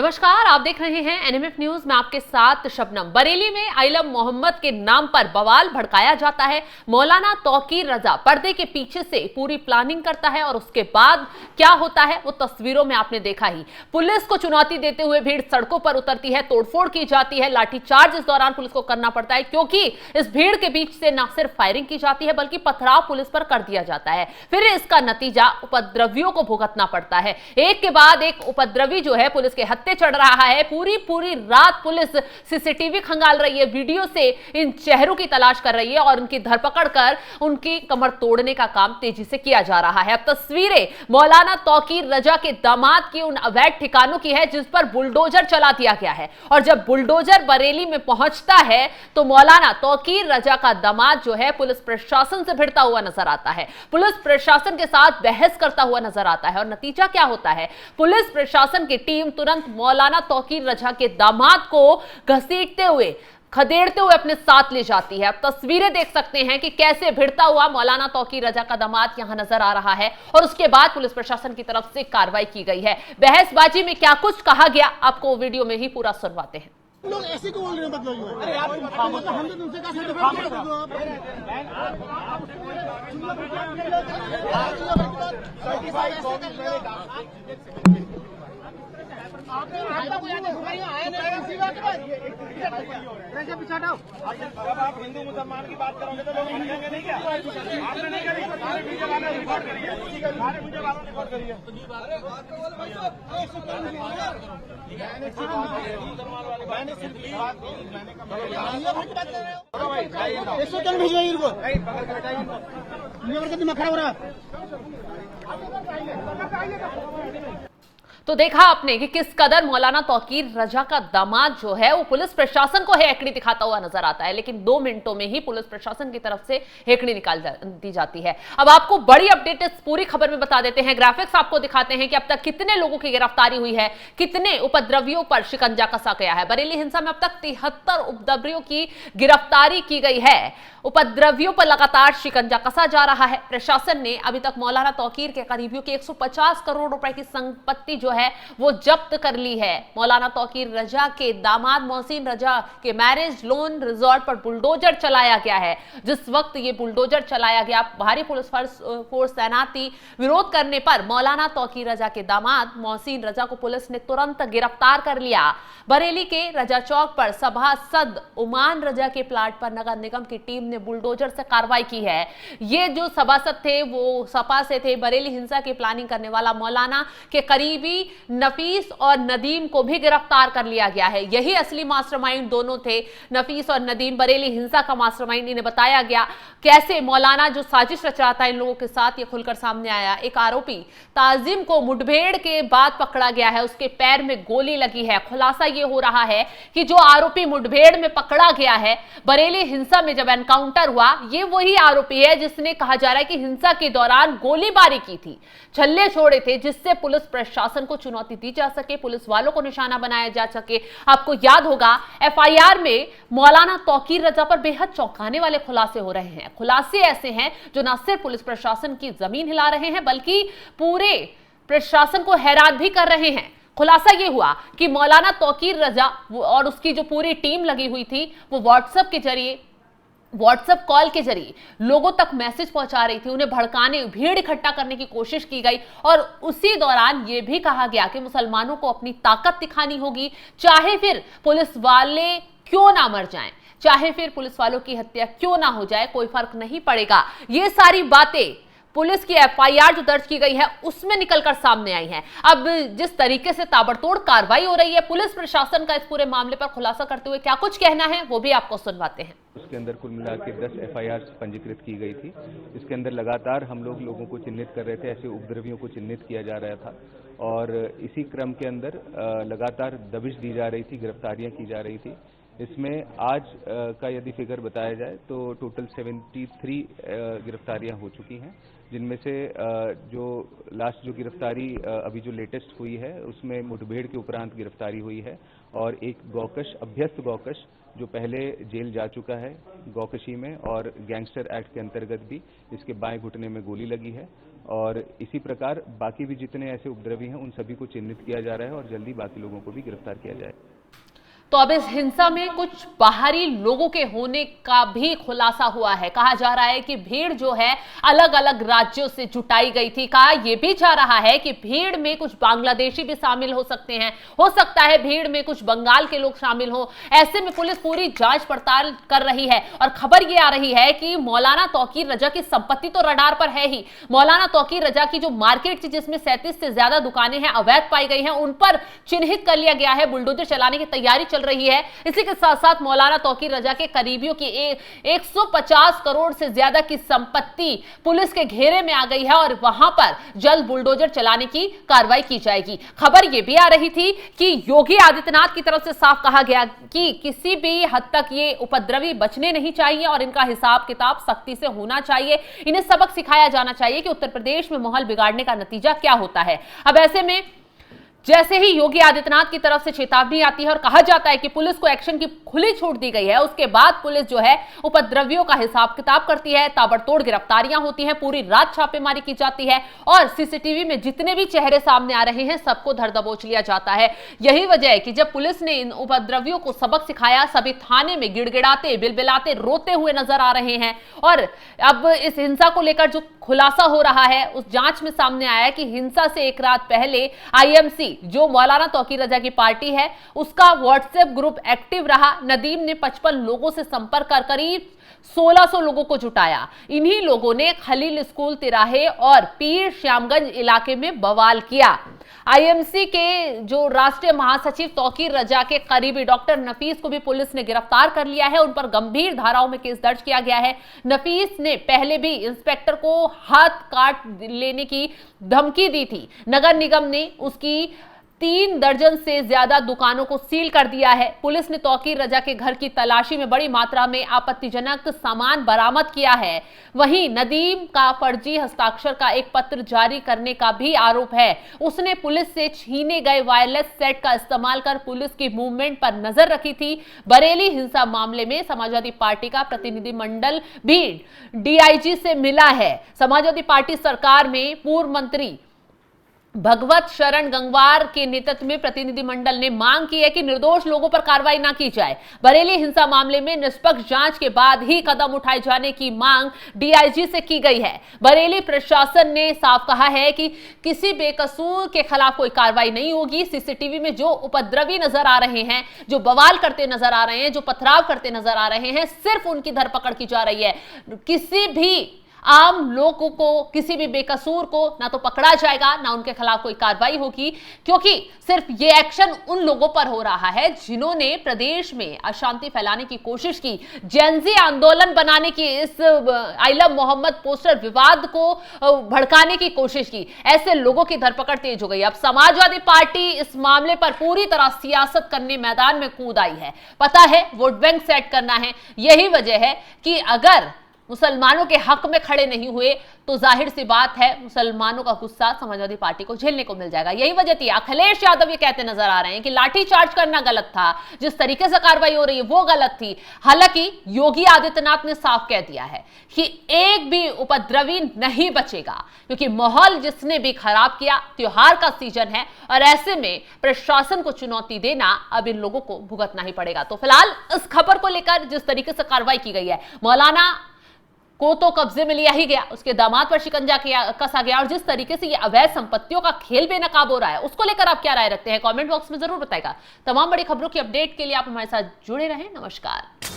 नमस्कार, आप देख रहे हैं एनएमएफ न्यूज में आपके साथ शबनम। बरेली में आइलम मोहम्मद के नाम पर बवाल भड़काया जाता है। मौलाना तौकीर रजा पर्दे के पीछे से पूरी प्लानिंग करता है और उसके बाद क्या होता है वो तस्वीरों में आपने देखा ही। पुलिस को चुनौती देते हुए भीड़ सड़कों पर उतरती है, तोड़फोड़ की जाती है, लाठीचार्ज इस दौरान पुलिस को करना पड़ता है क्योंकि इस भीड़ के बीच से न सिर्फ फायरिंग की जाती है बल्कि पथराव पुलिस पर कर दिया जाता है। फिर इसका नतीजा उपद्रवियों को भुगतना पड़ता है। एक के बाद एक उपद्रवी जो है पुलिस के हत्थे चढ़ रहा है। पूरी रात पुलिस सीसीटीवी खंगाल रही है, वीडियो से इन चेहरों की तलाश कर रही है और उनकी धरपकड़ कर उनकी कमर तोड़ने का काम तेजी से किया जा रहा है। अब तस्वीरें मौलाना तौकीर रजा के दामाद की उन अवैध ठिकानों की है जिस पर बुलडोजर चला दिया गया है और जब बुलडोजर बरेली में पहुंचता है तो मौलाना तौकीर रजा का दामाद जो है पुलिस प्रशासन से भिड़ता हुआ नजर आता है, पुलिस प्रशासन के साथ बहस करता हुआ नजर आता है। और नतीजा क्या होता है, पुलिस प्रशासन की टीम तुरंत मौलाना तौकीर रजा के दामाद को घसीटते हुए खदेड़ते हुए अपने साथ ले जाती है। अब तस्वीरें देख सकते हैं कि कैसे भिड़ता हुआ मौलाना तौकीर रजा का दामाद यहां नजर आ रहा है और उसके बाद पुलिस प्रशासन की तरफ से कार्रवाई की गई है। बहसबाजी में क्या कुछ कहा गया आपको वीडियो में ही पूरा सुनवाते हैं। लोग ऐसे क्यों बोल रहे हैं? मतलब अरे आप हम तो तुमसे का जब आप हिंदू मुसलमान की बात करोगे तो लोग समझेंगे नहीं क्या? आपने नहीं करी, सारे मीडिया वाले रिकॉर्ड करिए, सारे मीडिया वालों ने रिकॉर्ड करिए। मैंने सिर्फ बात भिजवाइए इनको, दिमाग खराब हो रहा है। तो देखा आपने कि किस कदर मौलाना तौकीर रजा का दामाद जो है वो पुलिस प्रशासन को हेकड़ी दिखाता हुआ नजर आता है, लेकिन 2 मिनटों में ही पुलिस प्रशासन की तरफ से हेकड़ी निकाल दी जाती है। अब आपको बड़ी अपडेट इस पूरी खबर में बता देते हैं, ग्राफिक्स आपको दिखाते हैं कि अब तक कितने लोगों की गिरफ्तारी हुई है, कितने उपद्रवियों पर शिकंजा कसा गया है। बरेली हिंसा में अब तक 73 उपद्रवियों की गिरफ्तारी की गई है। उपद्रवियों पर लगातार शिकंजा कसा जा रहा है। प्रशासन ने अभी तक मौलाना तौकीर के करीबियों की 150 करोड़ रुपए की संपत्ति जो है वो जब्त कर ली है। मौलाना तौकीर रजा के दामाद मोहसिन रजा के मैरिज लोन रिजॉर्ट पर बुलडोजर चलाया गया है। जिस वक्त ये बुलडोजर चलाया गया, भारी पुलिस फोर्स तैनाती विरोध करने पर मौलाना तौकीर रजा के दामाद मोहसिन रजा को पुलिस ने तुरंत गिरफ्तार कर लिया। बरेली के रजा चौक पर सभासद उमान रजा के प्लाट पर नगर निगम की टीम ने बुलडोजर से कार्रवाई की है। ये जो सभासद थे वो सपा से थे। बरेली हिंसा की प्लानिंग करने वाला मौलाना के करीबी नफीस और नदीम को भी गिरफ्तार कर लिया गया है। यही असली मास्टरमाइंड दोनों थे, नफीस और नदीम। बरेली हिंसा का मास्टरमाइंड इन्हें बताया गया। कैसे मौलाना जो साजिश रच रहा था इन लोगों के साथ, ये खुलकर सामने आया। एक आरोपी ताजिम को मुठभेड़ के बाद पकड़ा गया है, उसके पैर में गोली लगी है। खुलासा ये हो रहा है कि जो आरोपी मुठभेड़ में पकड़ा गया है बरेली हिंसा में जब एनकाउंटर हुआ, ये वही आरोपी है जिसने कहा जा रहा है कि हिंसा के दौरान गोलीबारी की थी, छल्ले छोड़े थे, जिससे पुलिस प्रशासन को चुनौती दी जा सके, पुलिस वालों को निशाना बनाया जा सके। आपको याद होगा एफआईआर में मौलाना तौकीर रजा पर बेहद चौंकाने वाले खुलासे हो रहे हैं। खुलासे ऐसे हैं जो न सिर्फ पुलिस प्रशासन की जमीन हिला रहे हैं बल्कि पूरे प्रशासन को हैरान भी कर रहे हैं। खुलासा यह हुआ कि मौलाना तौकीर रजा और उसकी जो पूरी टीम लगी हुई थी वो व्हाट्सएप के जरिए, व्हाट्सएप कॉल के जरिए लोगों तक मैसेज पहुंचा रही थी, उन्हें भड़काने, भीड़ इकट्ठा करने की कोशिश की गई और उसी दौरान यह भी कहा गया कि मुसलमानों को अपनी ताकत दिखानी होगी, चाहे फिर पुलिस वाले क्यों ना मर जाएं, चाहे फिर पुलिस वालों की हत्या क्यों ना हो जाए, कोई फर्क नहीं पड़ेगा। ये सारी बातें पुलिस की एफआईआर जो दर्ज की गई है उसमें निकलकर सामने आई है। अब जिस तरीके से ताबड़तोड़ कार्रवाई हो रही है, पुलिस प्रशासन का इस पूरे मामले पर खुलासा करते हुए क्या कुछ कहना है वो भी आपको सुनवाते हैं। उसके अंदर कुल मिला के 10 एफआईआर पंजीकृत की गई थी। इसके अंदर लगातार हम लोगों को चिन्हित कर रहे थे, ऐसे उपद्रवियों को चिन्हित किया जा रहा था और इसी क्रम के अंदर लगातार दबिश दी जा रही थी, गिरफ्तारियां की जा रही थी। इसमें आज का यदि फिगर बताया जाए तो टोटल 73 गिरफ्तारियां हो चुकी हैं, जिनमें से जो लास्ट जो गिरफ्तारी अभी जो लेटेस्ट हुई है उसमें मुठभेड़ के उपरांत गिरफ्तारी हुई है और एक गौकश, अभ्यस्त गौकश जो पहले जेल जा चुका है गौकशी में, और गैंगस्टर एक्ट के अंतर्गत भी इसके बाएं घुटने में गोली लगी है। और इसी प्रकार बाकी भी जितने ऐसे उपद्रवी हैं उन सभी को चिन्हित किया जा रहा है और जल्दी बाकी लोगों को भी गिरफ्तार किया जाए। तो अब इस हिंसा में कुछ बाहरी लोगों के होने का भी खुलासा हुआ है। कहा जा रहा है कि भीड़ जो है अलग अलग राज्यों से जुटाई गई थी। कहा यह भी जा रहा है कि भीड़ में कुछ बांग्लादेशी भी शामिल हो सकते हैं, हो सकता है भीड़ में कुछ बंगाल के लोग शामिल हो। ऐसे में पुलिस पूरी जांच पड़ताल कर रही है और खबर यह आ रही है कि मौलाना तौकीर रजा की संपत्ति तो रडार पर है ही। मौलाना तौकीर रजा की जो मार्केट थी जिसमें 37 से ज्यादा दुकानें हैं अवैध पाई गई हैं, उन पर चिन्हित कर लिया गया है। बुलडोजर चलाने की तैयारी चल रही है। इसी के साथ साथ मौलाना तौकीर रजा के करीबियों की 150 करोड़ से ज्यादा की संपत्ति पुलिस के घेरे में आ गई है और वहां पर जल्द बुलडोजर चलाने की कार्रवाई की जाएगी। खबर यह भी आ रही थी कि योगी आदित्यनाथ की तरफ से साफ कहा गया कि किसी भी हद तक ये उपद्रवी बचने नहीं चाहिए और इनका हिसाब किताब सख्ती से होना चाहिए। इन्हें सबक सिखाया जाना चाहिए कि उत्तर प्रदेश में माहौल बिगाड़ने का नतीजा क्या होता है। अब ऐसे में जैसे ही योगी आदित्यनाथ की तरफ से चेतावनी आती है और कहा जाता है कि पुलिस को एक्शन की खुली छूट दी गई है, उसके बाद पुलिस जो है उपद्रवियों का हिसाब किताब करती है, ताबड़तोड़ गिरफ्तारियां होती हैं, पूरी रात छापेमारी की जाती है और सीसीटीवी में जितने भी चेहरे सामने आ रहे हैं सबको धर दबोच लिया जाता है। यही वजह है कि जब पुलिस ने इन उपद्रवियों को सबक सिखाया, सभी थाने में गिड़गिड़ाते बिलबिलाते रोते हुए नजर आ रहे हैं। और अब इस हिंसा को लेकर जो खुलासा हो रहा है उस जांच में सामने आया है कि हिंसा से एक रात पहले आईएमसी जो मौलाना तौकीर रजा की पार्टी है उसका व्हाट्सएप ग्रुप एक्टिव रहा। नदीम ने 55 लोगों से संपर्क कर करीब 1600 लोगों को जुटाया। इन्हीं लोगों ने खलील स्कूल तिराहे और पीर श्यामगंज इलाके में बवाल किया। आईएमसी के जो राष्ट्रीय महासचिव तौकीर रजा के करीबी डॉक्टर नफीस को भी पुलिस ने गिरफ्तार कर लिया है। उन पर गंभीर धाराओं में केस दर्ज किया गया है। नफीस ने पहले भी इंस्पेक्टर को हाथ काट लेने की धमकी दी थी। नगर निगम ने उसकी 3 दर्जन से ज्यादा दुकानों को सील कर दिया है। पुलिस ने तौकीर रजा के घर की तलाशी में बड़ी मात्रा में आपत्तिजनक सामान बरामद किया है। वहीं नदीम का फर्जी हस्ताक्षर का एक पत्र जारी करने का भी आरोप है। उसने पुलिस से छीने गए वायरलेस सेट का इस्तेमाल कर पुलिस की मूवमेंट पर नजर रखी थी। बरेली हिंसा मामले में समाजवादी पार्टी का प्रतिनिधिमंडल भी डीआईजी से मिला है। समाजवादी पार्टी सरकार में पूर्व मंत्री भगवत शरण गंगवार के नेतृत्व में प्रतिनिधिमंडल ने मांग की है कि निर्दोष लोगों पर कार्रवाई न की जाए। बरेली हिंसा मामले में निष्पक्ष जांच के बाद ही कदम उठाए जाने की मांग डीआईजी से की गई है। बरेली प्रशासन ने साफ कहा है कि किसी बेकसूर के खिलाफ कोई कार्रवाई नहीं होगी। सीसीटीवी में जो उपद्रवी नजर आ रहे हैं, जो बवाल करते नजर आ रहे हैं, जो पथराव करते नजर आ रहे हैं, सिर्फ उनकी धरपकड़ की जा रही है। किसी भी आम लोगों को, किसी भी बेकसूर को ना तो पकड़ा जाएगा ना उनके खिलाफ कोई कार्रवाई होगी, क्योंकि सिर्फ ये एक्शन उन लोगों पर हो रहा है जिन्होंने प्रदेश में अशांति फैलाने की कोशिश की, जेनजी आंदोलन बनाने की, इस आइलम मोहम्मद पोस्टर विवाद को भड़काने की कोशिश की। ऐसे लोगों की धरपकड़ तेज हो गई। अब समाजवादी पार्टी इस मामले पर पूरी तरह सियासत करने मैदान में कूद आई है। पता है वोट बैंक सेट करना है। यही वजह है कि अगर मुसलमानों के हक में खड़े नहीं हुए तो जाहिर सी बात है मुसलमानों का गुस्सा समाजवादी पार्टी को झेलने को मिल जाएगा। यही वजह थी। अखिलेश यादव ये कहते नजर आ रहे हैं कि लाठीचार्ज करना गलत था, जिस तरीके से कार्रवाई हो रही है वो गलत थी। हालांकि योगी आदित्यनाथ ने साफ कह दिया है कि एक भी उपद्रवी नहीं बचेगा, क्योंकि माहौल जिसने भी खराब किया, त्योहार का सीजन है और ऐसे में प्रशासन को चुनौती देना अब इन लोगों को भुगतना ही पड़ेगा। तो फिलहाल इस खबर को लेकर जिस तरीके से कार्रवाई की गई है, मौलाना को तो कब्जे में लिया ही गया, उसके दामाद पर शिकंजा कसा गया और जिस तरीके से ये अवैध संपत्तियों का खेल बेनकाब हो रहा है उसको लेकर आप क्या राय रखते हैं कमेंट बॉक्स में जरूर बताएगा। तमाम बड़ी खबरों की अपडेट के लिए आप हमारे साथ जुड़े रहें। नमस्कार।